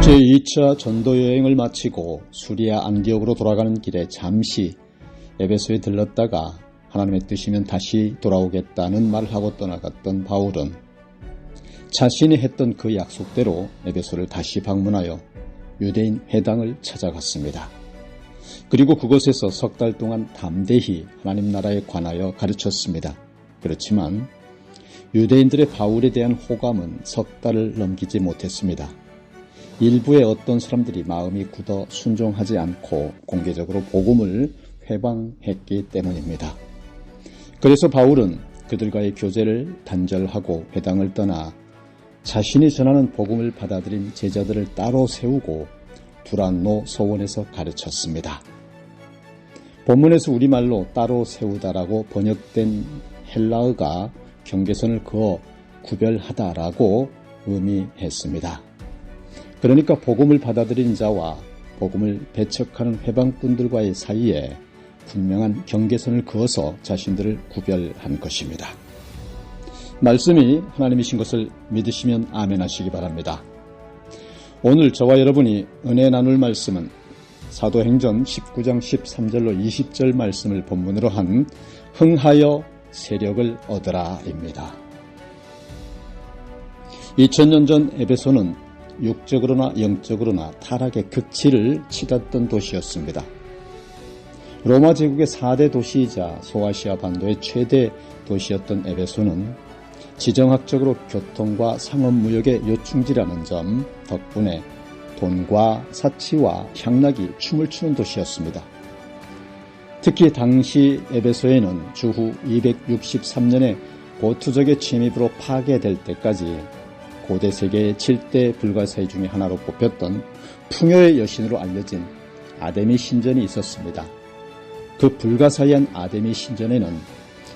제2차 전도 여행을 마치고 수리아 안디옥으로 돌아가는 길에 잠시 에베소에 들렀다가 하나님의 뜻이면 다시 돌아오겠다는 말을 하고 떠나갔던 바울은 자신이 했던 그 약속대로 에베소를 다시 방문하여 유대인 회당을 찾아갔습니다. 그리고 그곳에서 석 달 동안 담대히 하나님 나라에 관하여 가르쳤습니다. 그렇지만 유대인들의 바울에 대한 호감은 석 달을 넘기지 못했습니다. 일부의 어떤 사람들이 마음이 굳어 순종하지 않고 공개적으로 복음을 회방했기 때문입니다. 그래서 바울은 그들과의 교제를 단절하고 회당을 떠나 자신이 전하는 복음을 받아들인 제자들을 따로 세우고 두란노 서원에서 가르쳤습니다. 본문에서 우리말로 따로 세우다라고 번역된 헬라어가 경계선을 그어 구별하다라고 의미했습니다. 그러니까 복음을 받아들인 자와 복음을 배척하는 회방꾼들과의 사이에 분명한 경계선을 그어서 자신들을 구별한 것입니다. 말씀이 하나님이신 것을 믿으시면 아멘 하시기 바랍니다. 오늘 저와 여러분이 은혜 나눌 말씀은 사도행전 19장 13절로 20절 말씀을 본문으로 한 흥하여 세력을 얻으라입니다. 2000년 전 에베소는 육적으로나 영적으로나 타락의 극치를 치닫던 도시였습니다. 로마 제국의 4대 도시이자 소아시아 반도의 최대 도시였던 에베소는 지정학적으로 교통과 상업무역의 요충지라는 점 덕분에 돈과 사치와 향락이 춤을 추는 도시였습니다. 특히 당시 에베소에는 주후 263년에 고투족의 침입으로 파괴될 때까지 고대 세계의 7대 불가사의 중에 하나로 뽑혔던 풍요의 여신으로 알려진 아데미 신전이 있었습니다. 그 불가사의한 아데미 신전에는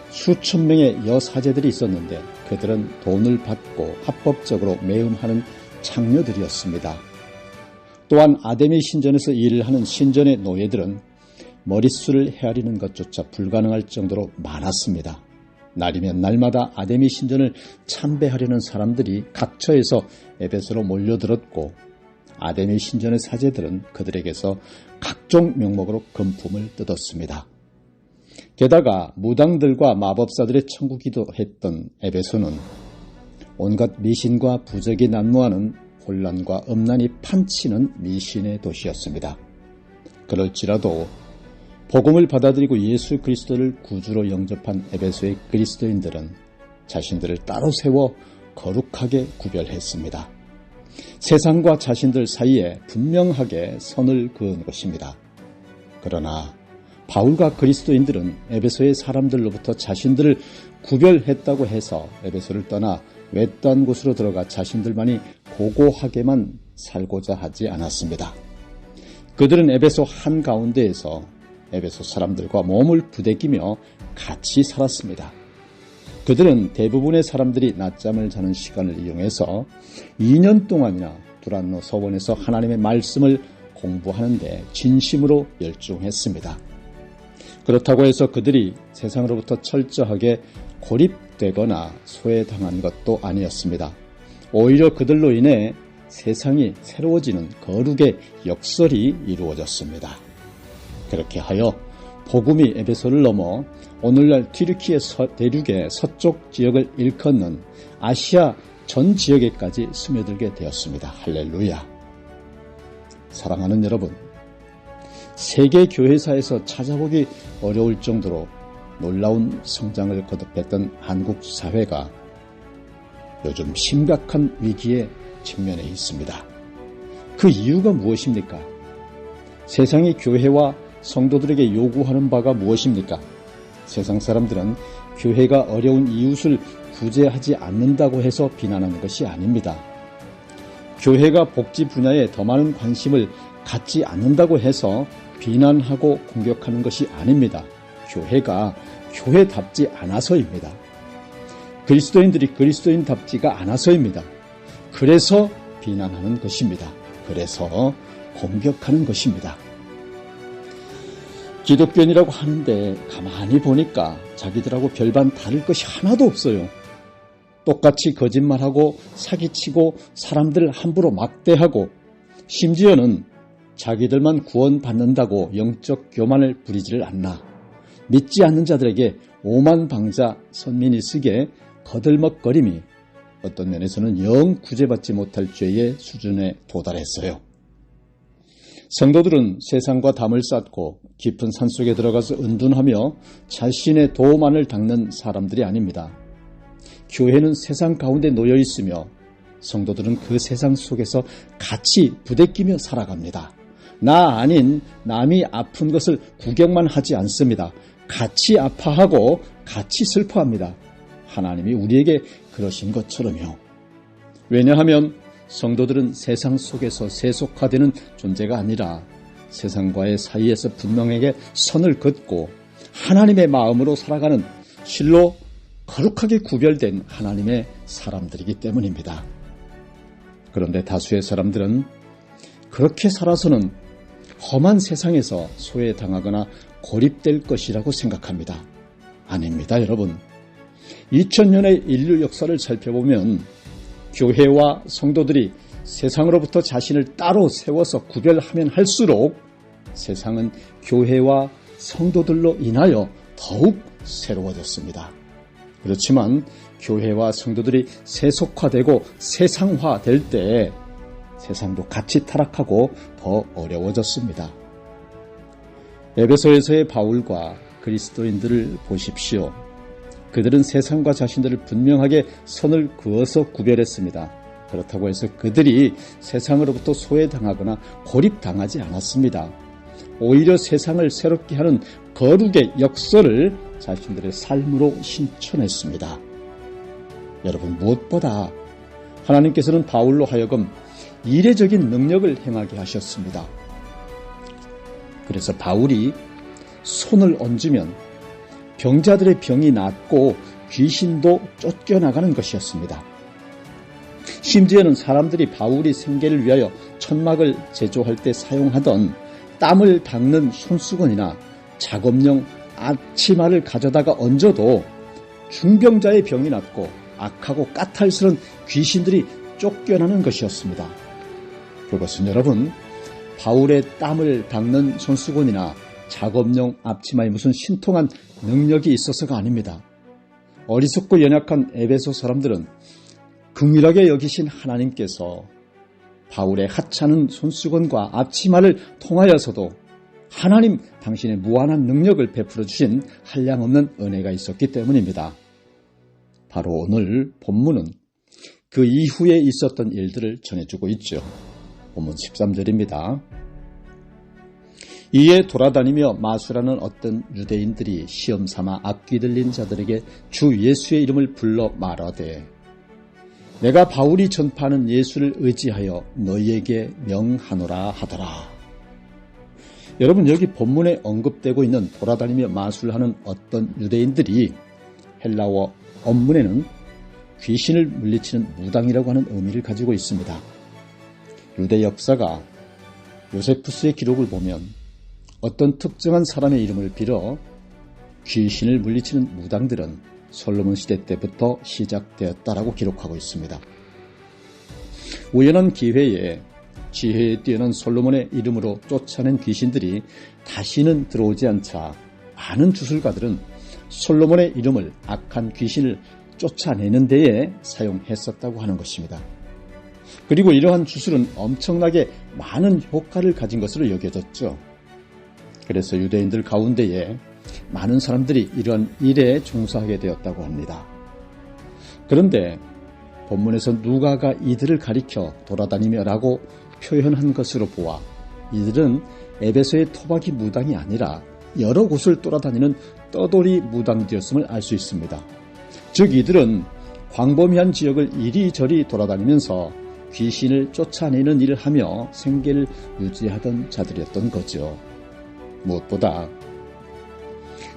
수천 명의 여사제들이 있었는데 그들은 돈을 받고 합법적으로 매음하는 창녀들이었습니다. 또한 아데미 신전에서 일을 하는 신전의 노예들은 머릿수를 헤아리는 것조차 불가능할 정도로 많았습니다. 날이면 날마다 아데미 신전을 참배하려는 사람들이 각처에서 에베소로 몰려들었고 아데미 신전의 사제들은 그들에게서 각종 명목으로 금품을 뜯었습니다. 게다가 무당들과 마법사들의 천국이기도 했던 에베소는 온갖 미신과 부적이 난무하는 혼란과 음란이 판치는 미신의 도시였습니다. 그럴지라도 복음을 받아들이고 예수 그리스도를 구주로 영접한 에베소의 그리스도인들은 자신들을 따로 세워 거룩하게 구별했습니다. 세상과 자신들 사이에 분명하게 선을 그은 것입니다. 그러나 바울과 그리스도인들은 에베소의 사람들로부터 자신들을 구별했다고 해서 에베소를 떠나 외딴 곳으로 들어가 자신들만이 고고하게만 살고자 하지 않았습니다. 그들은 에베소 한가운데에서 에베소 사람들과 몸을 부대끼며 같이 살았습니다. 그들은 대부분의 사람들이 낮잠을 자는 시간을 이용해서 2년 동안이나 두란노 서원에서 하나님의 말씀을 공부하는데 진심으로 열중했습니다. 그렇다고 해서 그들이 세상으로부터 철저하게 고립되거나 소외당한 것도 아니었습니다. 오히려 그들로 인해 세상이 새로워지는 거룩의 역설이 이루어졌습니다. 그렇게 하여 복음이 에베소를 넘어 오늘날 튀르키예 대륙의 서쪽 지역을 일컫는 아시아 전 지역에까지 스며들게 되었습니다. 할렐루야. 사랑하는 여러분, 세계 교회사에서 찾아보기 어려울 정도로 놀라운 성장을 거듭했던 한국 사회가 요즘 심각한 위기에 직면해 있습니다. 그 이유가 무엇입니까? 세상이 교회와 성도들에게 요구하는 바가 무엇입니까? 세상 사람들은 교회가 어려운 이웃을 구제하지 않는다고 해서 비난하는 것이 아닙니다. 교회가 복지 분야에 더 많은 관심을 갖지 않는다고 해서 비난하고 공격하는 것이 아닙니다. 교회가 교회답지 않아서입니다. 그리스도인들이 그리스도인답지가 않아서입니다. 그래서 비난하는 것입니다. 그래서 공격하는 것입니다. 기독교인이라고 하는데 가만히 보니까 자기들하고 별반 다를 것이 하나도 없어요. 똑같이 거짓말하고 사기치고 사람들을 함부로 막대하고 심지어는 자기들만 구원받는다고 영적 교만을 부리지를 않나. 믿지 않는 자들에게 오만방자 선민이 쓰게 거들먹거림이 어떤 면에서는 영 구제받지 못할 죄의 수준에 도달했어요. 성도들은 세상과 담을 쌓고 깊은 산속에 들어가서 은둔하며 자신의 도만을 닦는 사람들이 아닙니다. 교회는 세상 가운데 놓여 있으며 성도들은 그 세상 속에서 같이 부대끼며 살아갑니다. 나 아닌 남이 아픈 것을 구경만 하지 않습니다. 같이 아파하고 같이 슬퍼합니다. 하나님이 우리에게 그러신 것처럼요. 왜냐하면 성도들은 세상 속에서 세속화되는 존재가 아니라 세상과의 사이에서 분명하게 선을 긋고 하나님의 마음으로 살아가는 실로 거룩하게 구별된 하나님의 사람들이기 때문입니다. 그런데 다수의 사람들은 그렇게 살아서는 험한 세상에서 소외당하거나 고립될 것이라고 생각합니다. 아닙니다, 여러분. 2000년의 인류 역사를 살펴보면 교회와 성도들이 세상으로부터 자신을 따로 세워서 구별하면 할수록 세상은 교회와 성도들로 인하여 더욱 새로워졌습니다. 그렇지만 교회와 성도들이 세속화되고 세상화될 때 세상도 같이 타락하고 더 어려워졌습니다. 에베소에서의 바울과 그리스도인들을 보십시오. 그들은 세상과 자신들을 분명하게 선을 그어서 구별했습니다. 그렇다고 해서 그들이 세상으로부터 소외당하거나 고립당하지 않았습니다. 오히려 세상을 새롭게 하는 거룩의 역설을 자신들의 삶으로 실천했습니다. 여러분, 무엇보다 하나님께서는 바울로 하여금 이례적인 능력을 행하게 하셨습니다. 그래서 바울이 손을 얹으면 병자들의 병이 낫고 귀신도 쫓겨나가는 것이었습니다. 심지어는 사람들이 바울이 생계를 위하여 천막을 제조할 때 사용하던 땀을 닦는 손수건이나 작업용 앞치마를 가져다가 얹어도 중병자의 병이 낫고 악하고 까탈스러운 귀신들이 쫓겨나는 것이었습니다. 그것은 여러분, 바울의 땀을 닦는 손수건이나 작업용 앞치마에 무슨 신통한 능력이 있어서가 아닙니다. 어리석고 연약한 에베소 사람들은 긍휼하게 여기신 하나님께서 바울의 하찮은 손수건과 앞치마를 통하여서도 하나님 당신의 무한한 능력을 베풀어 주신 한량없는 은혜가 있었기 때문입니다. 바로 오늘 본문은 그 이후에 있었던 일들을 전해주고 있죠. 본문 13절입니다. 이에 돌아다니며 마술하는 어떤 유대인들이 시험삼아 악귀 들린 자들에게 주 예수의 이름을 불러 말하되 내가 바울이 전파하는 예수를 의지하여 너희에게 명하노라 하더라. 여러분, 여기 본문에 언급되고 있는 돌아다니며 마술하는 어떤 유대인들이 헬라어 원문에는 귀신을 물리치는 무당이라고 하는 의미를 가지고 있습니다. 유대 역사가 요세푸스의 기록을 보면 어떤 특정한 사람의 이름을 빌어 귀신을 물리치는 무당들은 솔로몬 시대 때부터 시작되었다라고 기록하고 있습니다. 우연한 기회에 지혜에 뛰어난 솔로몬의 이름으로 쫓아낸 귀신들이 다시는 들어오지 않자 많은 주술가들은 솔로몬의 이름을 악한 귀신을 쫓아내는 데에 사용했었다고 하는 것입니다. 그리고 이러한 주술은 엄청나게 많은 효과를 가진 것으로 여겨졌죠. 그래서 유대인들 가운데에 많은 사람들이 이러한 일에 종사하게 되었다고 합니다. 그런데 본문에서 누가가 이들을 가리켜 돌아다니며라고 표현한 것으로 보아 이들은 에베소의 토박이 무당이 아니라 여러 곳을 돌아다니는 떠돌이 무당들이었음을 알 수 있습니다. 즉 이들은 광범위한 지역을 이리저리 돌아다니면서 귀신을 쫓아내는 일을 하며 생계를 유지하던 자들이었던 거죠. 무엇보다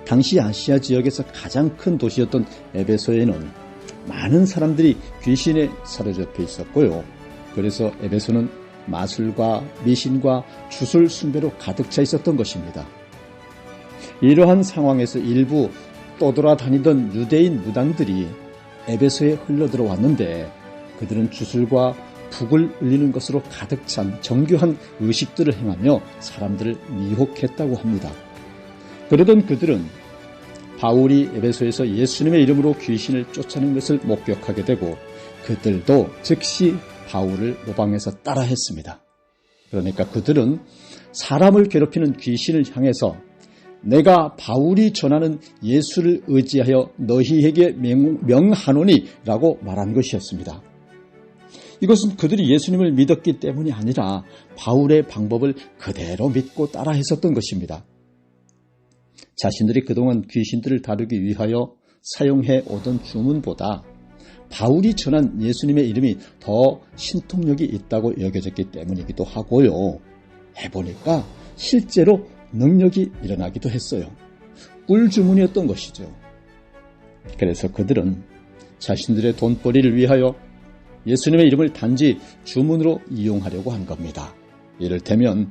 당시 아시아 지역에서 가장 큰 도시였던 에베소에는 많은 사람들이 귀신에 사로잡혀 있었고요. 그래서 에베소는 마술과 미신과 주술 숭배로 가득 차 있었던 것입니다. 이러한 상황에서 일부 떠돌아다니던 유대인 무당들이 에베소에 흘러들어왔는데 그들은 주술과 북을 울리는 것으로 가득 찬 정교한 의식들을 행하며 사람들을 미혹했다고 합니다. 그러던 그들은 바울이 에베소에서 예수님의 이름으로 귀신을 쫓아낸 것을 목격하게 되고 그들도 즉시 바울을 모방해서 따라했습니다. 그러니까 그들은 사람을 괴롭히는 귀신을 향해서 내가 바울이 전하는 예수를 의지하여 너희에게 명하노니 라고 말한 것이었습니다. 이것은 그들이 예수님을 믿었기 때문이 아니라 바울의 방법을 그대로 믿고 따라했었던 것입니다. 자신들이 그동안 귀신들을 다루기 위하여 사용해 오던 주문보다 바울이 전한 예수님의 이름이 더 신통력이 있다고 여겨졌기 때문이기도 하고요. 해보니까 실제로 능력이 일어나기도 했어요. 꿀주문이었던 것이죠. 그래서 그들은 자신들의 돈벌이를 위하여 예수님의 이름을 단지 주문으로 이용하려고 한 겁니다. 이를테면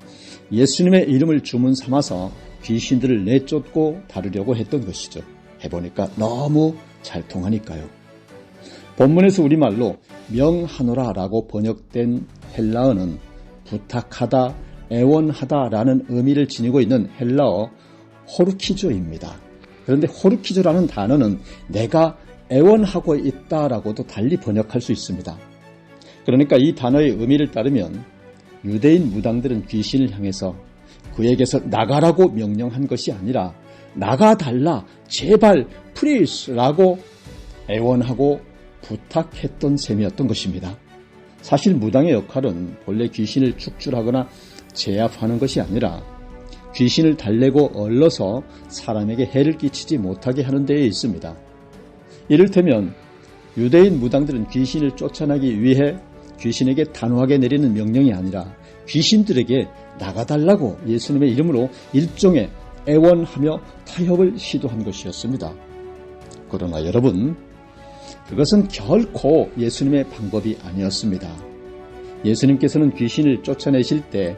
예수님의 이름을 주문 삼아서 귀신들을 내쫓고 다루려고 했던 것이죠. 해보니까 너무 잘 통하니까요. 본문에서 우리말로 명하노라라고 번역된 헬라어는 부탁하다, 애원하다라는 의미를 지니고 있는 헬라어 호르키조입니다. 그런데 호르키조라는 단어는 내가 애원하고 있다라고도 달리 번역할 수 있습니다. 그러니까 이 단어의 의미를 따르면 유대인 무당들은 귀신을 향해서 그에게서 나가라고 명령한 것이 아니라 나가달라, 제발, 플리즈라고 애원하고 부탁했던 셈이었던 것입니다. 사실 무당의 역할은 본래 귀신을 축출하거나 제압하는 것이 아니라 귀신을 달래고 얼러서 사람에게 해를 끼치지 못하게 하는 데에 있습니다. 이를테면 유대인 무당들은 귀신을 쫓아내기 위해 귀신에게 단호하게 내리는 명령이 아니라 귀신들에게 나가달라고 예수님의 이름으로 일종의 애원하며 타협을 시도한 것이었습니다. 그러나 여러분, 그것은 결코 예수님의 방법이 아니었습니다. 예수님께서는 귀신을 쫓아내실 때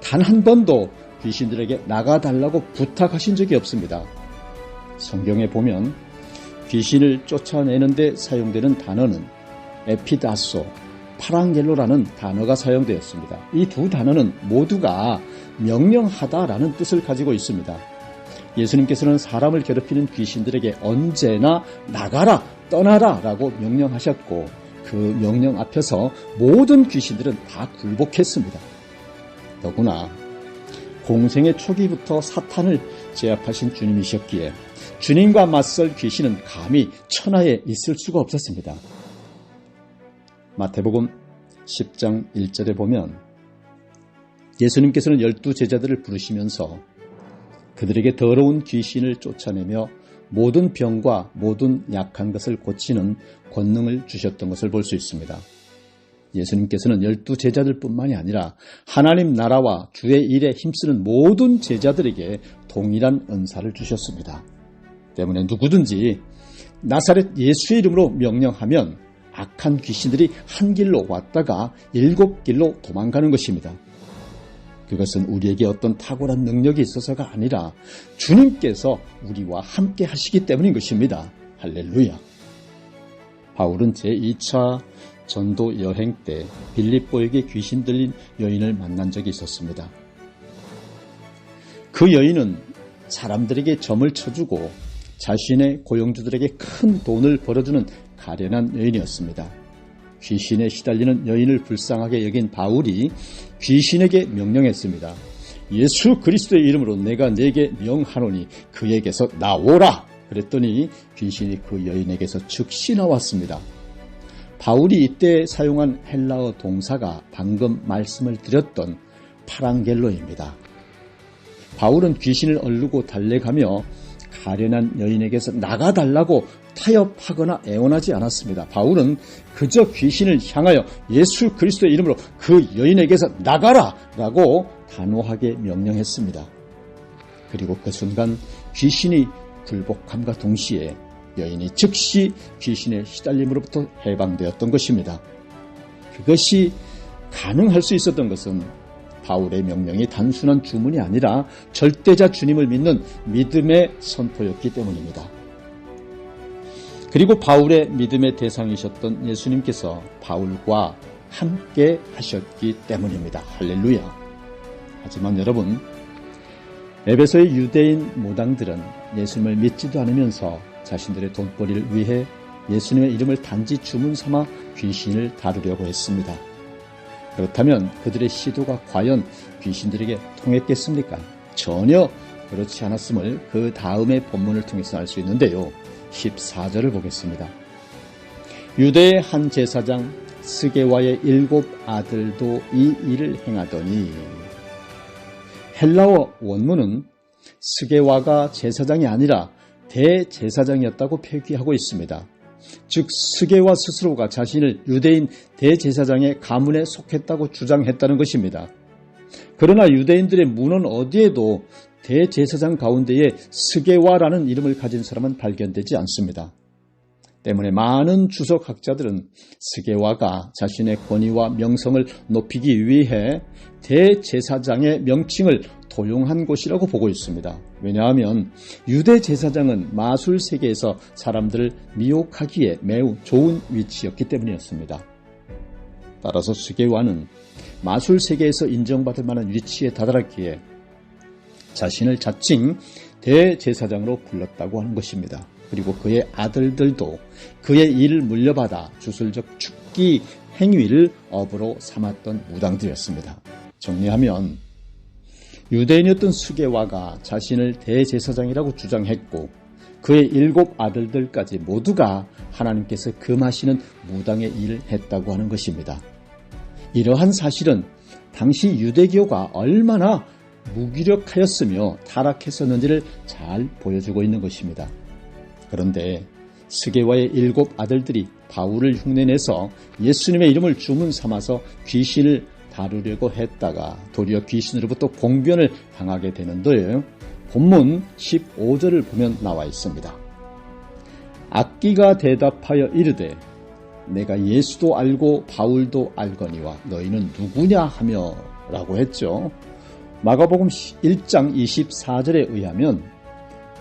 단 한 번도 귀신들에게 나가달라고 부탁하신 적이 없습니다. 성경에 보면 귀신을 쫓아내는 데 사용되는 단어는 에피다소, 파랑겔로라는 단어가 사용되었습니다. 이 두 단어는 모두가 명령하다라는 뜻을 가지고 있습니다. 예수님께서는 사람을 괴롭히는 귀신들에게 언제나 나가라, 떠나라 라고 명령하셨고 그 명령 앞에서 모든 귀신들은 다 굴복했습니다. 더구나 공생의 초기부터 사탄을 제압하신 주님이셨기에 주님과 맞설 귀신은 감히 천하에 있을 수가 없었습니다. 마태복음 10장 1절에 보면 예수님께서는 12제자들을 부르시면서 그들에게 더러운 귀신을 쫓아내며 모든 병과 모든 약한 것을 고치는 권능을 주셨던 것을 볼 수 있습니다. 예수님께서는 12제자들뿐만이 아니라 하나님 나라와 주의 일에 힘쓰는 모든 제자들에게 동일한 은사를 주셨습니다. 때문에 누구든지 나사렛 예수의 이름으로 명령하면 악한 귀신들이 한 길로 왔다가 7길로 도망가는 것입니다. 그것은 우리에게 어떤 탁월한 능력이 있어서가 아니라 주님께서 우리와 함께 하시기 때문인 것입니다. 할렐루야. 바울은 제2차 전도 여행 때 빌립보에게 귀신 들린 여인을 만난 적이 있었습니다. 그 여인은 사람들에게 점을 쳐주고 자신의 고용주들에게 큰 돈을 벌어주는 가련한 여인이었습니다. 귀신에 시달리는 여인을 불쌍하게 여긴 바울이 귀신에게 명령했습니다. 예수 그리스도의 이름으로 내가 네게 명하노니 그에게서 나오라. 그랬더니 귀신이 그 여인에게서 즉시 나왔습니다. 바울이 이때 사용한 헬라어 동사가 방금 말씀을 드렸던 파랑겔로입니다. 바울은 귀신을 얼르고 달래가며 가련한 여인에게서 나가달라고 타협하거나 애원하지 않았습니다. 바울은 그저 귀신을 향하여 예수 그리스도의 이름으로 그 여인에게서 나가라 라고 단호하게 명령했습니다. 그리고 그 순간 귀신이 굴복함과 동시에 여인이 즉시 귀신의 시달림으로부터 해방되었던 것입니다. 그것이 가능할 수 있었던 것은 바울의 명령이 단순한 주문이 아니라 절대자 주님을 믿는 믿음의 선포였기 때문입니다. 그리고 바울의 믿음의 대상이셨던 예수님께서 바울과 함께 하셨기 때문입니다. 할렐루야. 하지만 여러분, 에베소의 유대인 무당들은 예수님을 믿지도 않으면서 자신들의 돈벌이를 위해 예수님의 이름을 단지 주문 삼아 귀신을 다루려고 했습니다. 그렇다면 그들의 시도가 과연 귀신들에게 통했겠습니까? 전혀 그렇지 않았음을 그 다음의 본문을 통해서 알 수 있는데요. 14절을 보겠습니다. 유대의 한 제사장 스게와의 7 아들도 이 일을 행하더니, 헬라어 원문은 스게와가 제사장이 아니라 대제사장이었다고 표기하고 있습니다. 즉 스게와 스스로가 자신을 유대인 대제사장의 가문에 속했다고 주장했다는 것입니다. 그러나 유대인들의 문헌 어디에도 대제사장 가운데에 스게와라는 이름을 가진 사람은 발견되지 않습니다. 때문에 많은 주석학자들은 스게와가 자신의 권위와 명성을 높이기 위해 대제사장의 명칭을 도용한 곳이라고 보고 있습니다. 왜냐하면 유대 제사장은 마술 세계에서 사람들을 미혹하기에 매우 좋은 위치였기 때문이었습니다. 따라서 스게와는 마술 세계에서 인정받을 만한 위치에 다다랐기에 자신을 자칭 대제사장으로 불렀다고 하는 것입니다. 그리고 그의 아들들도 그의 일을 물려받아 주술적 축기 행위를 업으로 삼았던 무당들이었습니다. 정리하면 유대인이었던 스게와가 자신을 대제사장이라고 주장했고 그의 7 아들들까지 모두가 하나님께서 금하시는 무당의 일을 했다고 하는 것입니다. 이러한 사실은 당시 유대교가 얼마나 무기력하였으며 타락했었는지를 잘 보여주고 있는 것입니다. 그런데 스게와의 7 아들들이 바울을 흉내내서 예수님의 이름을 주문 삼아서 귀신을 다루려고 했다가 도리어 귀신으로부터 봉변을 당하게 되는데요. 본문 15절을 보면 나와 있습니다. 악기가 대답하여 이르되 내가 예수도 알고 바울도 알거니와 너희는 누구냐 하며 라고 했죠. 마가복음 1장 24절에 의하면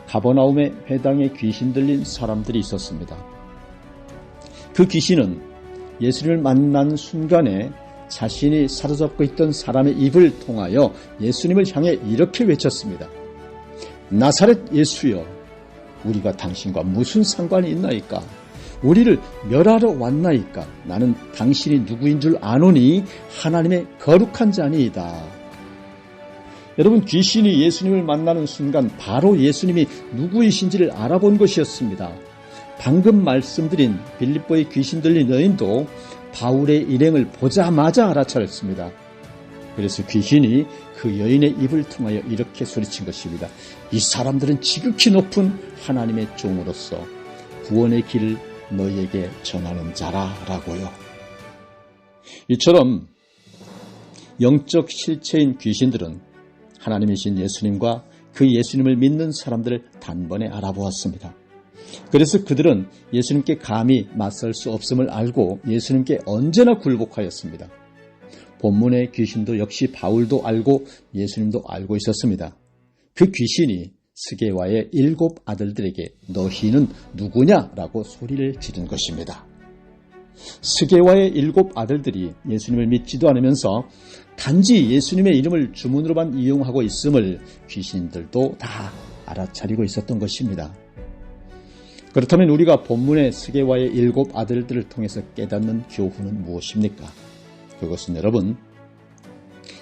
가버나움의 회당에 귀신 들린 사람들이 있었습니다. 그 귀신은 예수를 만난 순간에 자신이 사로잡고 있던 사람의 입을 통하여 예수님을 향해 이렇게 외쳤습니다. 나사렛 예수여, 우리가 당신과 무슨 상관이 있나이까? 우리를 멸하러 왔나이까? 나는 당신이 누구인 줄 아노니 하나님의 거룩한 자니이다. 여러분, 귀신이 예수님을 만나는 순간 바로 예수님이 누구이신지를 알아본 것이었습니다. 방금 말씀드린 빌립보의 귀신 들린 여인도 바울의 일행을 보자마자 알아차렸습니다. 그래서 귀신이 그 여인의 입을 통하여 이렇게 소리친 것입니다. 이 사람들은 지극히 높은 하나님의 종으로서 구원의 길을 너희에게 전하는 자라라고요. 이처럼 영적 실체인 귀신들은 하나님이신 예수님과 그 예수님을 믿는 사람들을 단번에 알아보았습니다. 그래서 그들은 예수님께 감히 맞설 수 없음을 알고 예수님께 언제나 굴복하였습니다. 본문의 귀신도 역시 바울도 알고 예수님도 알고 있었습니다. 그 귀신이 스게와의 7 아들들에게 너희는 누구냐라고 소리를 지른 것입니다. 스게와의 7 아들들이 예수님을 믿지도 않으면서 단지 예수님의 이름을 주문으로만 이용하고 있음을 귀신들도 다 알아차리고 있었던 것입니다. 그렇다면 우리가 본문의 스게와의 7 아들들을 통해서 깨닫는 교훈은 무엇입니까? 그것은 여러분,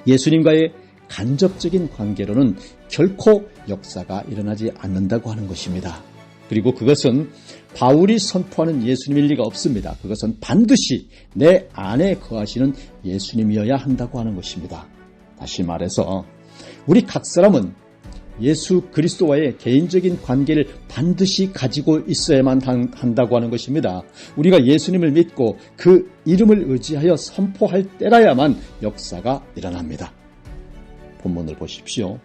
예수님과의 간접적인 관계로는 결코 역사가 일어나지 않는다고 하는 것입니다. 그리고 그것은 바울이 선포하는 예수님일 리가 없습니다. 그것은 반드시 내 안에 거하시는 예수님이어야 한다고 하는 것입니다. 다시 말해서 우리 각 사람은 예수 그리스도와의 개인적인 관계를 반드시 가지고 있어야만 한다고 하는 것입니다. 우리가 예수님을 믿고 그 이름을 의지하여 선포할 때라야만 역사가 일어납니다. 본문을 보십시오.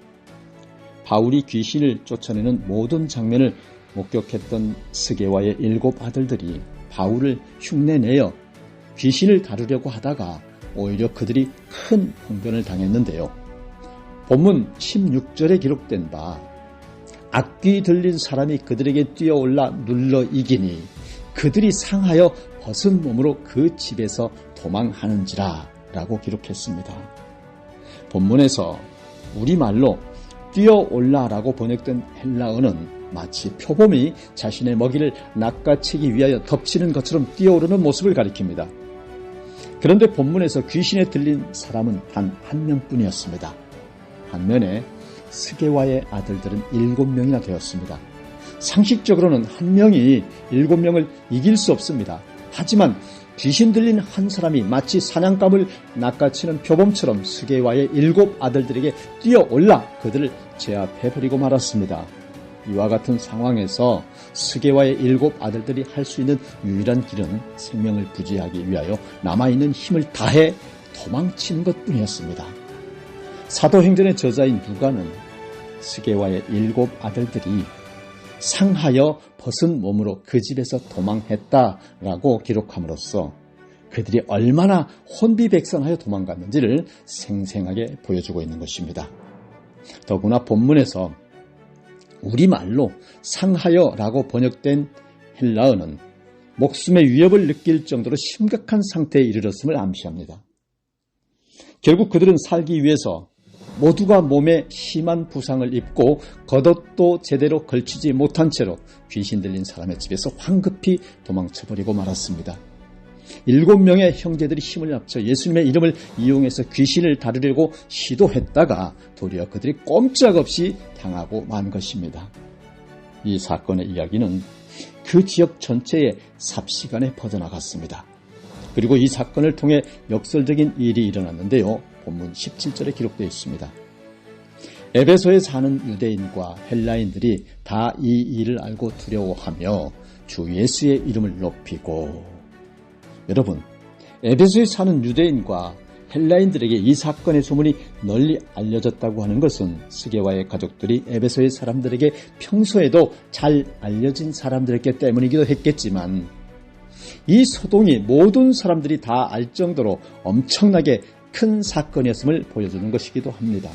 바울이 귀신을 쫓아내는 모든 장면을 목격했던 스게와의 7 아들들이 바울을 흉내내어 귀신을 다루려고 하다가 오히려 그들이 큰 봉변을 당했는데요. 본문 16절에 기록된 바 악귀 들린 사람이 그들에게 뛰어올라 눌러 이기니 그들이 상하여 벗은 몸으로 그 집에서 도망하는지라 라고 기록했습니다. 본문에서 우리말로 뛰어올라라고 번역된 헬라어는 마치 표범이 자신의 먹이를 낚아채기 위하여 덮치는 것처럼 뛰어오르는 모습을 가리킵니다. 그런데 본문에서 귀신에 들린 사람은 단 한 명뿐이었습니다. 반면에 스게와의 아들들은 7명이나 되었습니다. 상식적으로는 한 명이 7명을 이길 수 없습니다. 하지만 귀신 들린 한 사람이 마치 사냥감을 낚아채는 표범처럼 스게와의 7 아들들에게 뛰어올라 그들을 제압해버리고 말았습니다. 이와 같은 상황에서 스게와의 7 아들들이 할 수 있는 유일한 길은 생명을 부지하기 위하여 남아있는 힘을 다해 도망치는 것뿐이었습니다. 사도행전의 저자인 누가는 스게와의 7 아들들이 상하여 벗은 몸으로 그 집에서 도망했다라고 기록함으로써 그들이 얼마나 혼비백산하여 도망갔는지를 생생하게 보여주고 있는 것입니다. 더구나 본문에서 우리말로 상하여라고 번역된 헬라어는 목숨의 위협을 느낄 정도로 심각한 상태에 이르렀음을 암시합니다. 결국 그들은 살기 위해서 모두가 몸에 심한 부상을 입고 겉옷도 제대로 걸치지 못한 채로 귀신 들린 사람의 집에서 황급히 도망쳐버리고 말았습니다. 7명의 형제들이 힘을 합쳐 예수님의 이름을 이용해서 귀신을 다루려고 시도했다가 도리어 그들이 꼼짝없이 당하고 만 것입니다. 이 사건의 이야기는 그 지역 전체에 삽시간에 퍼져나갔습니다. 그리고 이 사건을 통해 역설적인 일이 일어났는데요. 본문 17절에 기록되어 있습니다. 에베소에 사는 유대인과 헬라인들이 다 이 일을 알고 두려워하며 주 예수의 이름을 높이고, 여러분, 에베소에 사는 유대인과 헬라인들에게 이 사건의 소문이 널리 알려졌다고 하는 것은 스게와의 가족들이 에베소의 사람들에게 평소에도 잘 알려진 사람들이기 때문이기도 했겠지만, 이 소동이 모든 사람들이 다 알 정도로 엄청나게 큰 사건이었음을 보여주는 것이기도 합니다.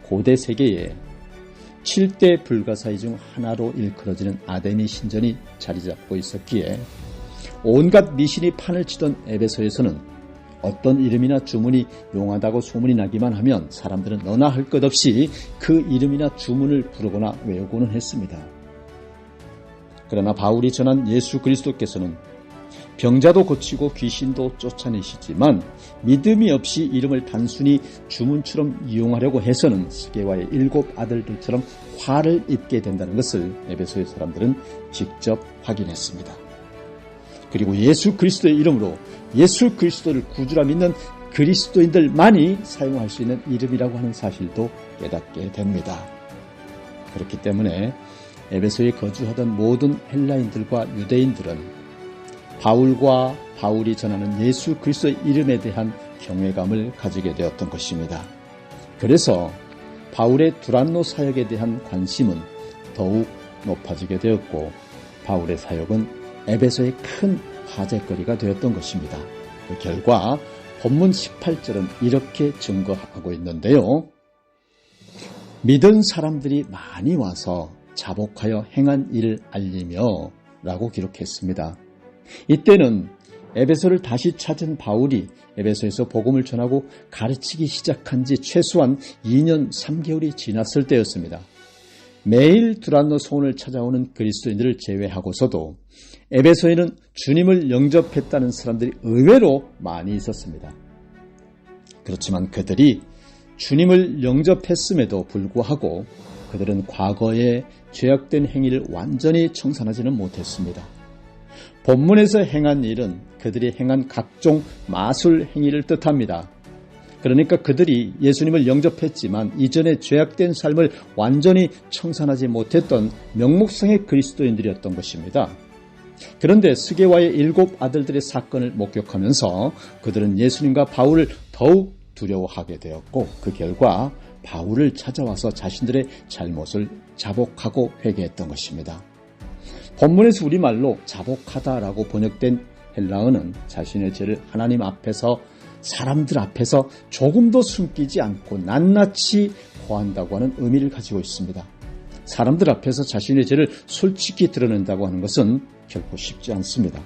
고대 세계에 7대 불가사의 중 하나로 일컬어지는 아데미 신전이 자리 잡고 있었기에 온갖 미신이 판을 치던 에베소에서는 어떤 이름이나 주문이 용하다고 소문이 나기만 하면 사람들은 너나 할 것 없이 그 이름이나 주문을 부르거나 외우고는 했습니다. 그러나 바울이 전한 예수 그리스도께서는 병자도 고치고 귀신도 쫓아내시지만 믿음이 없이 이름을 단순히 주문처럼 이용하려고 해서는 스게와의 7 아들들처럼 화를 입게 된다는 것을 에베소의 사람들은 직접 확인했습니다. 그리고 예수 그리스도의 이름으로 예수 그리스도를 구주라 믿는 그리스도인들만이 사용할 수 있는 이름이라고 하는 사실도 깨닫게 됩니다. 그렇기 때문에 에베소에 거주하던 모든 헬라인들과 유대인들은 바울과 바울이 전하는 예수 그리스도의 이름에 대한 경외감을 가지게 되었던 것입니다. 그래서 바울의 두란노 사역에 대한 관심은 더욱 높아지게 되었고 바울의 사역은 에베소의 큰 화제거리가 되었던 것입니다. 그 결과 본문 18절은 이렇게 증거하고 있는데요. 믿은 사람들이 많이 와서 자복하여 행한 일을 알리며 라고 기록했습니다. 이때는 에베소를 다시 찾은 바울이 에베소에서 복음을 전하고 가르치기 시작한 지 최소한 2년 3개월이 지났을 때였습니다. 매일 두란노 소원을 찾아오는 그리스도인들을 제외하고서도 에베소에는 주님을 영접했다는 사람들이 의외로 많이 있었습니다. 그렇지만 그들이 주님을 영접했음에도 불구하고 그들은 과거의 죄악된 행위를 완전히 청산하지는 못했습니다. 본문에서 행한 일은 그들이 행한 각종 마술 행위를 뜻합니다. 그러니까 그들이 예수님을 영접했지만 이전에 죄악된 삶을 완전히 청산하지 못했던 명목상의 그리스도인들이었던 것입니다. 그런데 스게와의 7 아들들의 사건을 목격하면서 그들은 예수님과 바울을 더욱 두려워하게 되었고 그 결과 바울을 찾아와서 자신들의 잘못을 자복하고 회개했던 것입니다. 본문에서 우리말로 자복하다라고 번역된 헬라어는 자신의 죄를 하나님 앞에서 사람들 앞에서 조금도 숨기지 않고 낱낱이 고한다고 하는 의미를 가지고 있습니다. 사람들 앞에서 자신의 죄를 솔직히 드러낸다고 하는 것은 결코 쉽지 않습니다.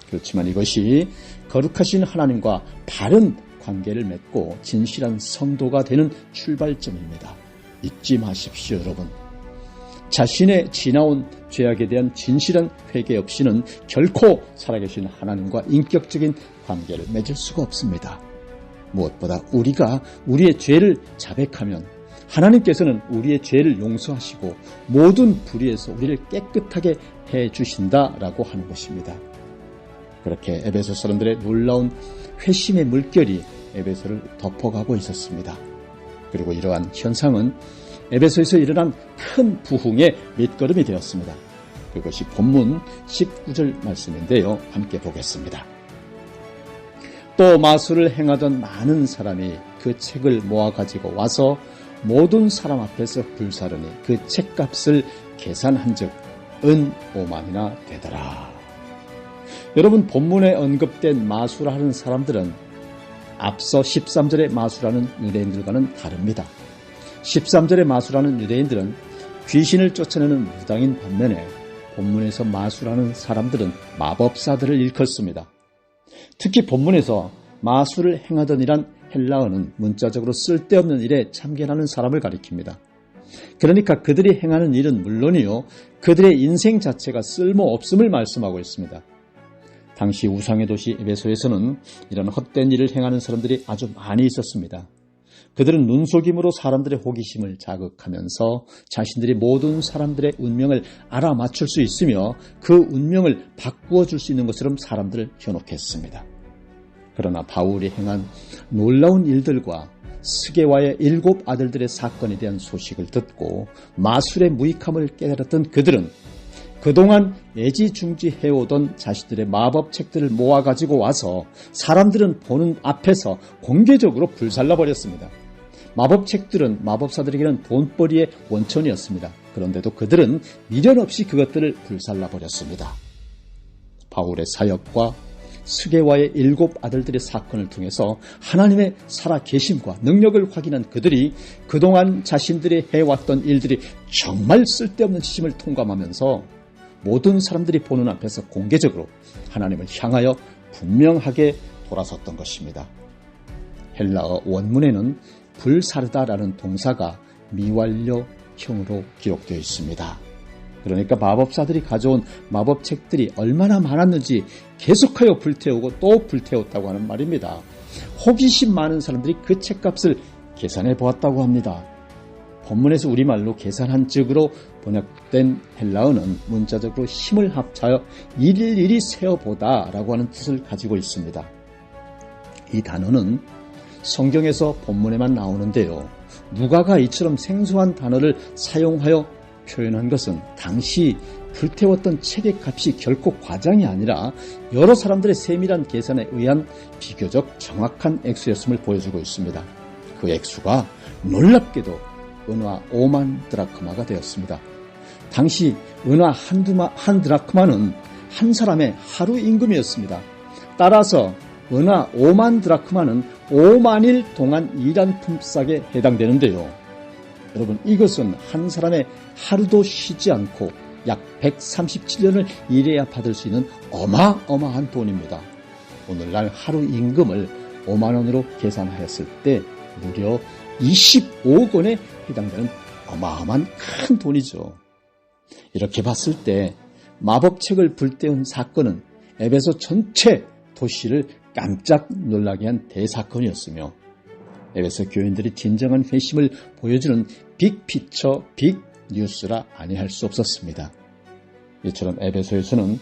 그렇지만 이것이 거룩하신 하나님과 바른 관계를 맺고 진실한 성도가 되는 출발점입니다. 잊지 마십시오, 여러분. 자신의 지나온 죄악에 대한 진실한 회개 없이는 결코 살아계신 하나님과 인격적인 관계를 맺을 수가 없습니다. 무엇보다 우리가 우리의 죄를 자백하면 하나님께서는 우리의 죄를 용서하시고 모든 불의에서 우리를 깨끗하게 해주신다라고 하는 것입니다. 그렇게 에베소 사람들의 놀라운 회심의 물결이 에베소를 덮어가고 있었습니다. 그리고 이러한 현상은 에베소에서 일어난 큰 부흥의 밑거름이 되었습니다. 그것이 본문 19절 말씀인데요. 함께 보겠습니다. 또 마술을 행하던 많은 사람이 그 책을 모아가지고 와서 모든 사람 앞에서 불사르니 그 책값을 계산한즉 은 5만이나 되더라. 여러분, 본문에 언급된 마술하는 사람들은 앞서 13절의 마술하는 유대인들과는 다릅니다. 13절의 마술하는 유대인들은 귀신을 쫓아내는 무당인 반면에 본문에서 마술하는 사람들은 마법사들을 일컫습니다. 특히 본문에서 마술을 행하던 이란 헬라어는 문자적으로 쓸데없는 일에 참견하는 사람을 가리킵니다. 그러니까 그들이 행하는 일은 물론이요, 그들의 인생 자체가 쓸모없음을 말씀하고 있습니다. 당시 우상의 도시 에베소에서는 이런 헛된 일을 행하는 사람들이 아주 많이 있었습니다. 그들은 눈속임으로 사람들의 호기심을 자극하면서 자신들이 모든 사람들의 운명을 알아맞출 수 있으며 그 운명을 바꾸어 줄 수 있는 것처럼 사람들을 현혹했습니다. 그러나 바울이 행한 놀라운 일들과 스게와의 7 아들들의 사건에 대한 소식을 듣고 마술의 무익함을 깨달았던 그들은 그동안 애지중지해오던 자신들의 마법책들을 모아가지고 와서 사람들은 보는 앞에서 공개적으로 불살라버렸습니다. 마법책들은 마법사들에게는 돈벌이의 원천이었습니다. 그런데도 그들은 미련 없이 그것들을 불살라버렸습니다. 바울의 사역과 스게와의 7 아들들의 사건을 통해서 하나님의 살아계심과 능력을 확인한 그들이 그동안 자신들이 해왔던 일들이 정말 쓸데없는 짓임을 통감하면서 모든 사람들이 보는 앞에서 공개적으로 하나님을 향하여 분명하게 돌아섰던 것입니다. 헬라어 원문에는 불사르다라는 동사가 미완료형으로 기록되어 있습니다. 그러니까 마법사들이 가져온 마법책들이 얼마나 많았는지 계속하여 불태우고 또 불태웠다고 하는 말입니다. 호기심 많은 사람들이 그 책값을 계산해 보았다고 합니다. 본문에서 우리말로 계산한 즉으로 번역된 헬라어는 문자적으로 힘을 합하여 일일이 세어보다 라고 하는 뜻을 가지고 있습니다. 이 단어는 성경에서 본문에만 나오는데요. 누가가 이처럼 생소한 단어를 사용하여 표현한 것은 당시 불태웠던 책의 값이 결코 과장이 아니라 여러 사람들의 세밀한 계산에 의한 비교적 정확한 액수였음을 보여주고 있습니다. 그 액수가 놀랍게도 은화 5만 드라크마가 되었습니다. 당시 은화 한 드라크마는 한 사람의 하루 임금이었습니다. 따라서 은화 5만 드라크마는 5만일 동안 일한 품삯에 해당되는데요. 여러분, 이것은 한 사람의 하루도 쉬지 않고 약 137년을 일해야 받을 수 있는 어마어마한 돈입니다. 오늘날 하루 임금을 5만 원으로 계산하였을 때 무려 25억 원에 해당되는 어마어마한 큰 돈이죠. 이렇게 봤을 때 마법책을 불태운 사건은 에베소 전체 도시를 깜짝 놀라게 한 대사건이었으며 에베소 교인들이 진정한 회심을 보여주는 빅피처, 빅뉴스라 아니할 수 없었습니다. 이처럼 에베소에서는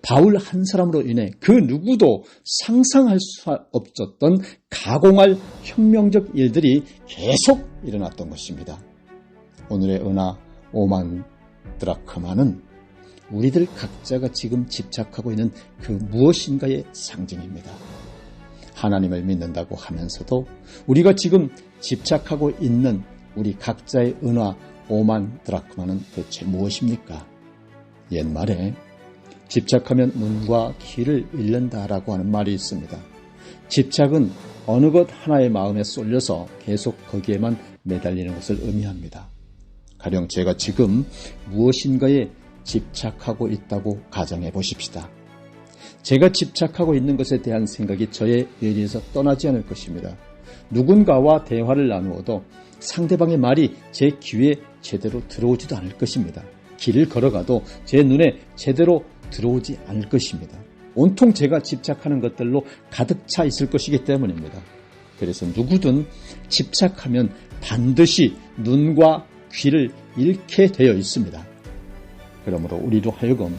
바울 한 사람으로 인해 그 누구도 상상할 수 없었던 가공할 혁명적 일들이 계속 일어났던 것입니다. 오늘의 은하 5만 드라크마는 우리들 각자가 지금 집착하고 있는 그 무엇인가의 상징입니다. 하나님을 믿는다고 하면서도 우리가 지금 집착하고 있는 우리 각자의 은하 5만 드라크마는 대체 무엇입니까? 옛말에 집착하면 눈과 귀를 잃는다라고 하는 말이 있습니다. 집착은 어느 것 하나의 마음에 쏠려서 계속 거기에만 매달리는 것을 의미합니다. 가령 제가 지금 무엇인가에 집착하고 있다고 가정해 보십시다. 제가 집착하고 있는 것에 대한 생각이 저의 뇌리에서 떠나지 않을 것입니다. 누군가와 대화를 나누어도 상대방의 말이 제 귀에 제대로 들어오지도 않을 것입니다. 길을 걸어가도 제 눈에 제대로 들어오지 않을 것입니다. 온통 제가 집착하는 것들로 가득 차 있을 것이기 때문입니다. 그래서 누구든 집착하면 반드시 눈과 귀를 잃게 되어 있습니다. 그러므로 우리로 하여금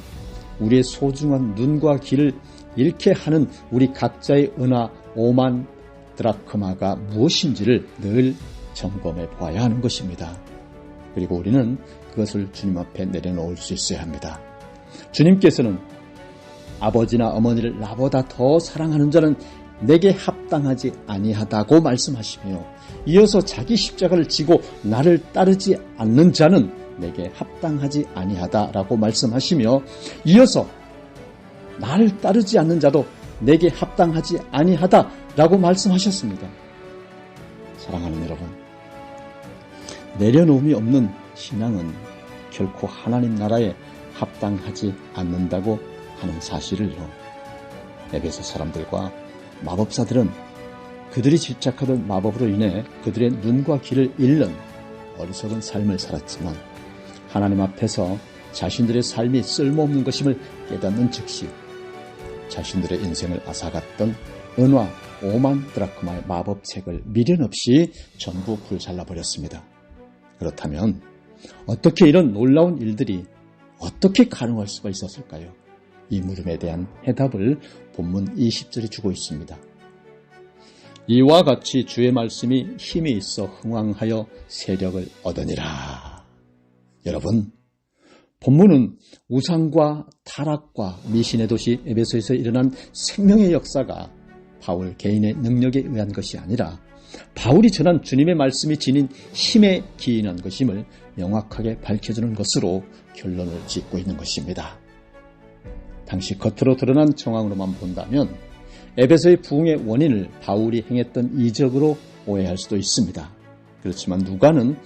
우리의 소중한 눈과 귀를 잃게 하는 우리 각자의 은하 5만 드라크마가 무엇인지를 늘 점검해 보아야 하는 것입니다. 그리고 우리는 그것을 주님 앞에 내려놓을 수 있어야 합니다. 주님께서는 아버지나 어머니를 나보다 더 사랑하는 자는 내게 합당하지 아니하다고 말씀하시며, 이어서 자기 십자가를 지고 나를 따르지 않는 자는 내게 합당하지 아니하다라고 말씀하시며, 이어서 나를 따르지 않는 자도 내게 합당하지 아니하다라고 말씀하셨습니다. 사랑하는 여러분, 내려놓음이 없는 신앙은 결코 하나님 나라에 합당하지 않는다고 하는 사실을요, 에베소 사람들과 마법사들은 그들이 집착하던 마법으로 인해 그들의 눈과 귀를 잃는 어리석은 삶을 살았지만, 하나님 앞에서 자신들의 삶이 쓸모없는 것임을 깨닫는 즉시 자신들의 인생을 앗아갔던 은화 5만 드라크마의 마법책을 미련 없이 전부 불살라버렸습니다. 그렇다면 어떻게 이런 놀라운 일들이 어떻게 가능할 수가 있었을까요? 이 물음에 대한 해답을 본문 20절이 주고 있습니다. 이와 같이 주의 말씀이 힘이 있어 흥왕하여 세력을 얻으니라. 여러분, 본문은 우상과 타락과 미신의 도시 에베소에서 일어난 생명의 역사가 바울 개인의 능력에 의한 것이 아니라 바울이 전한 주님의 말씀이 지닌 힘에 기인한 것임을 명확하게 밝혀주는 것으로 결론을 짓고 있는 것입니다. 당시 겉으로 드러난 정황으로만 본다면 에베소의 부흥의 원인을 바울이 행했던 이적으로 오해할 수도 있습니다. 그렇지만 누가는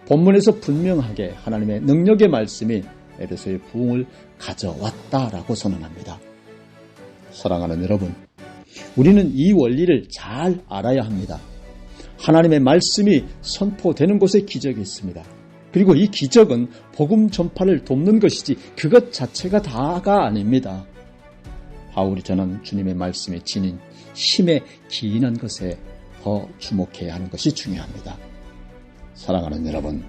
본문에서 분명하게 하나님의 능력의 말씀이 에베소의 부흥을 가져왔다라고 선언합니다. 사랑하는 여러분, 우리는 이 원리를 잘 알아야 합니다. 하나님의 말씀이 선포되는 곳에 기적이 있습니다. 그리고 이 기적은 복음 전파를 돕는 것이지 그것 자체가 다가 아닙니다. 바울이 전한 주님의 말씀에 지닌 힘에 기인한 것에 더 주목해야 하는 것이 중요합니다. 사랑하는 여러분,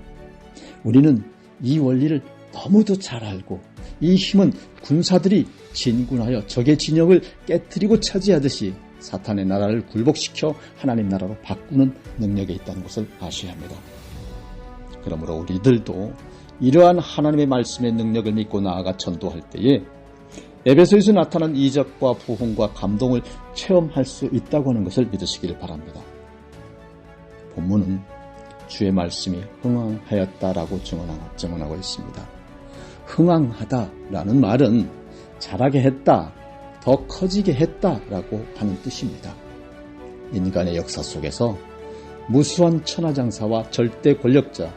우리는 이 원리를 너무도 잘 알고, 이 힘은 군사들이 진군하여 적의 진영을 깨트리고 차지하듯이 사탄의 나라를 굴복시켜 하나님 나라로 바꾸는 능력이 있다는 것을 아셔야 합니다. 그러므로 우리들도 이러한 하나님의 말씀의 능력을 믿고 나아가 전도할 때에 에베소에서 나타난 이적과 부흥과 감동을 체험할 수 있다고 하는 것을 믿으시기를 바랍니다. 본문은 주의 말씀이 흥왕하였다라고 증언하고 있습니다. 흥왕하다라는 말은 자라게 했다, 더 커지게 했다라고 하는 뜻입니다. 인간의 역사 속에서 무수한 천하장사와 절대 권력자,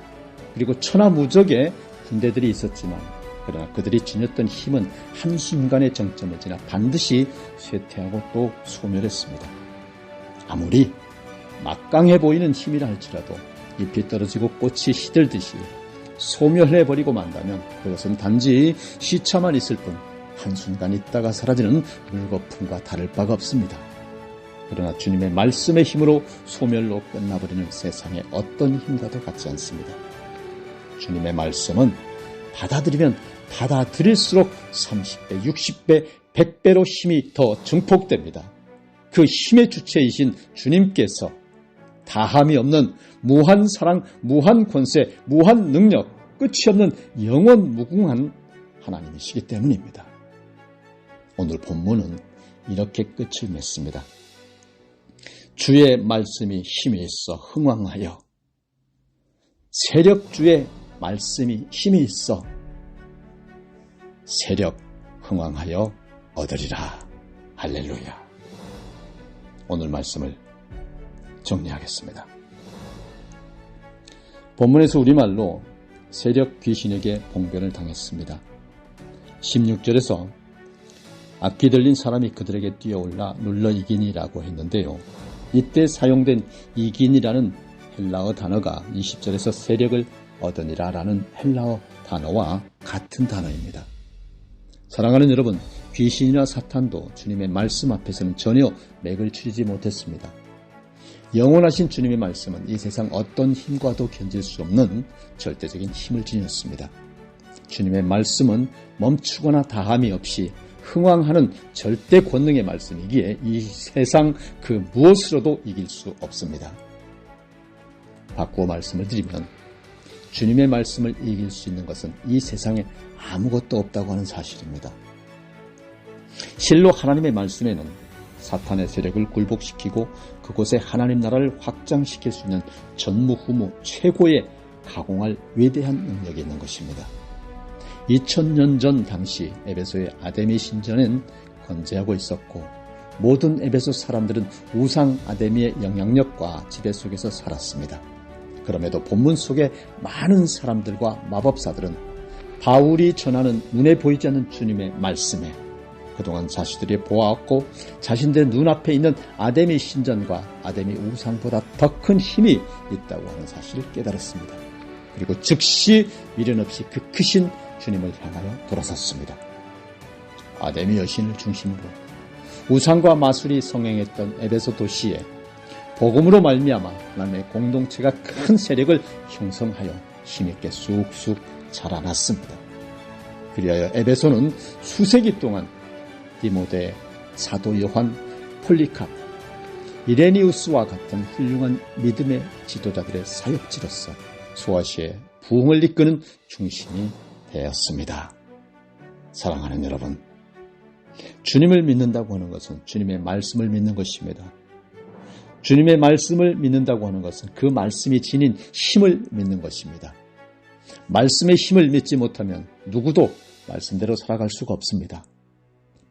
그리고 천하무적의 군대들이 있었지만, 그러나 그들이 지녔던 힘은 한순간의 정점을 지나 반드시 쇠퇴하고 또 소멸했습니다. 아무리 막강해 보이는 힘이라 할지라도 잎이 떨어지고 꽃이 시들듯이 소멸해버리고 만다면 그것은 단지 시차만 있을 뿐 한순간 있다가 사라지는 물거품과 다를 바가 없습니다. 그러나 주님의 말씀의 힘으로 소멸로 끝나버리는 세상의 어떤 힘과도 같지 않습니다. 주님의 말씀은 받아들이면 받아들일수록 30배, 60배, 100배로 힘이 더 증폭됩니다. 그 힘의 주체이신 주님께서 다함이 없는 무한 사랑, 무한 권세, 무한 능력, 끝이 없는 영원 무궁한 하나님이시기 때문입니다. 오늘 본문은 이렇게 끝을 맺습니다. 주의 말씀이 힘이 있어 흥왕하여, 세력주의 말씀이 힘이 있어 세력 흥왕하여 얻으리라. 할렐루야. 오늘 말씀을 정리하겠습니다. 본문에서 우리말로 세력 귀신에게 봉변을 당했습니다. 16절에서 악기 들린 사람이 그들에게 뛰어올라 눌러 이기니라고 했는데요. 이때 사용된 이기니라는 헬라어 단어가 20절에서 세력을 얻으니라 라는 헬라어 단어와 같은 단어입니다. 사랑하는 여러분, 귀신이나 사탄도 주님의 말씀 앞에서는 전혀 맥을 추리지 못했습니다. 영원하신 주님의 말씀은 이 세상 어떤 힘과도 견딜 수 없는 절대적인 힘을 지녔습니다. 주님의 말씀은 멈추거나 다함이 없이 흥왕하는 절대 권능의 말씀이기에 이 세상 그 무엇으로도 이길 수 없습니다. 바꾸어 말씀을 드리면 주님의 말씀을 이길 수 있는 것은 이 세상에 아무것도 없다고 하는 사실입니다. 실로 하나님의 말씀에는 사탄의 세력을 굴복시키고 그곳에 하나님 나라를 확장시킬 수 있는 전무후무 최고의 가공할 위대한 능력이 있는 것입니다. 2000년 전 당시 에베소의 아데미 신전엔 건재하고 있었고 모든 에베소 사람들은 우상 아데미의 영향력과 지배 속에서 살았습니다. 그럼에도 본문 속에 많은 사람들과 마법사들은 바울이 전하는 눈에 보이지 않는 주님의 말씀에 그동안 자신들이 보아왔고 자신들의 눈앞에 있는 아데미 신전과 아데미 우상보다 더 큰 힘이 있다고 하는 사실을 깨달았습니다. 그리고 즉시 미련 없이 그 크신 주님을 향하여 돌아섰습니다. 아데미 여신을 중심으로 우상과 마술이 성행했던 에베소 도시에 복음으로 말미암아 하나님의 공동체가 큰 세력을 형성하여 힘있게 쑥쑥 자라났습니다. 그리하여 에베소는 수세기 동안 디모데, 사도 요한, 폴리카프, 이레니우스와 같은 훌륭한 믿음의 지도자들의 사역지로서 소아시아의 부흥을 이끄는 중심이 되었습니다. 사랑하는 여러분, 주님을 믿는다고 하는 것은 주님의 말씀을 믿는 것입니다. 주님의 말씀을 믿는다고 하는 것은 그 말씀이 지닌 힘을 믿는 것입니다. 말씀의 힘을 믿지 못하면 누구도 말씀대로 살아갈 수가 없습니다.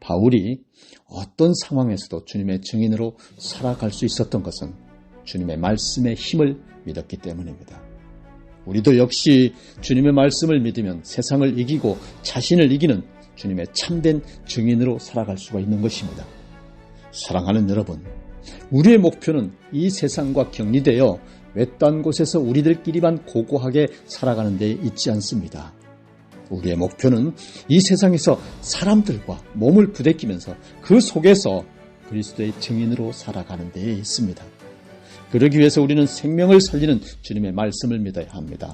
바울이 어떤 상황에서도 주님의 증인으로 살아갈 수 있었던 것은 주님의 말씀의 힘을 믿었기 때문입니다. 우리도 역시 주님의 말씀을 믿으면 세상을 이기고 자신을 이기는 주님의 참된 증인으로 살아갈 수가 있는 것입니다. 사랑하는 여러분, 우리의 목표는 이 세상과 격리되어 외딴 곳에서 우리들끼리만 고고하게 살아가는 데 있지 않습니다. 우리의 목표는 이 세상에서 사람들과 몸을 부대끼면서 그 속에서 그리스도의 증인으로 살아가는 데에 있습니다. 그러기 위해서 우리는 생명을 살리는 주님의 말씀을 믿어야 합니다.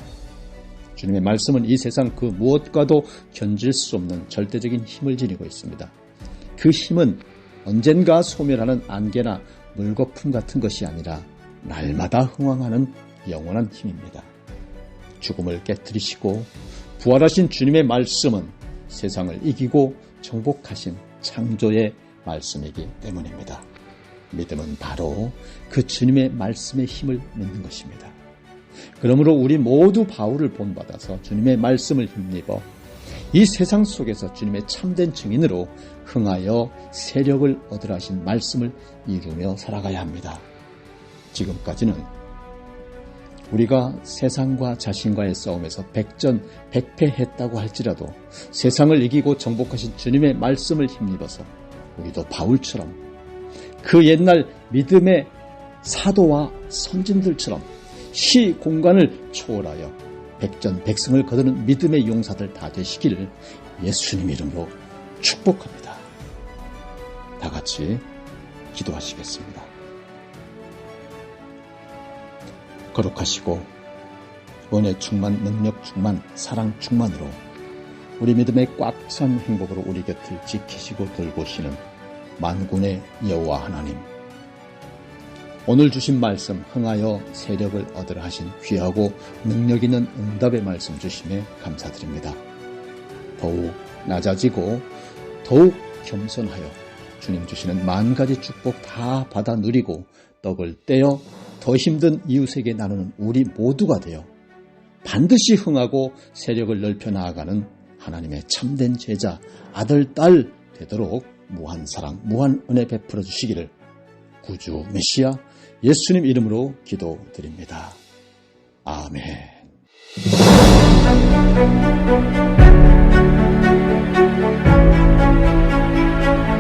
주님의 말씀은 이 세상 그 무엇과도 견질 수 없는 절대적인 힘을 지니고 있습니다. 그 힘은 언젠가 소멸하는 안개나 물거품 같은 것이 아니라 날마다 흥왕하는 영원한 힘입니다. 죽음을 깨뜨리시고 부활하신 주님의 말씀은 세상을 이기고 정복하신 창조의 말씀이기 때문입니다. 믿음은 바로 그 주님의 말씀의 힘을 믿는 것입니다. 그러므로 우리 모두 바울을 본받아서 주님의 말씀을 힘입어 이 세상 속에서 주님의 참된 증인으로 흥하여 세력을 얻으라 하신 말씀을 이루며 살아가야 합니다. 지금까지는 우리가 세상과 자신과의 싸움에서 백전백패했다고 할지라도 세상을 이기고 정복하신 주님의 말씀을 힘입어서 우리도 바울처럼 그 옛날 믿음의 사도와 선진들처럼 시 공간을 초월하여 백전백승을 거두는 믿음의 용사들 다 되시기를 예수님 이름으로 축복합니다. 다 같이 기도하시겠습니다. 거룩하시고 은혜 충만, 능력 충만, 사랑 충만으로 우리 믿음의 꽉 찬 행복으로 우리 곁을 지키시고 돌보시는 만군의 여호와 하나님, 오늘 주신 말씀 흥하여 세력을 얻으라 하신 귀하고 능력 있는 응답의 말씀 주심에 감사드립니다. 더욱 낮아지고 더욱 겸손하여 주님 주시는 만 가지 축복 다 받아 누리고 떡을 떼어 더 힘든 이웃에게 나누는 우리 모두가 되어 반드시 흥하고 세력을 넓혀 나아가는 하나님의 참된 제자, 아들, 딸 되도록 무한 사랑, 무한 은혜 베풀어 주시기를 구주 메시아 예수님 이름으로 기도드립니다. 아멘.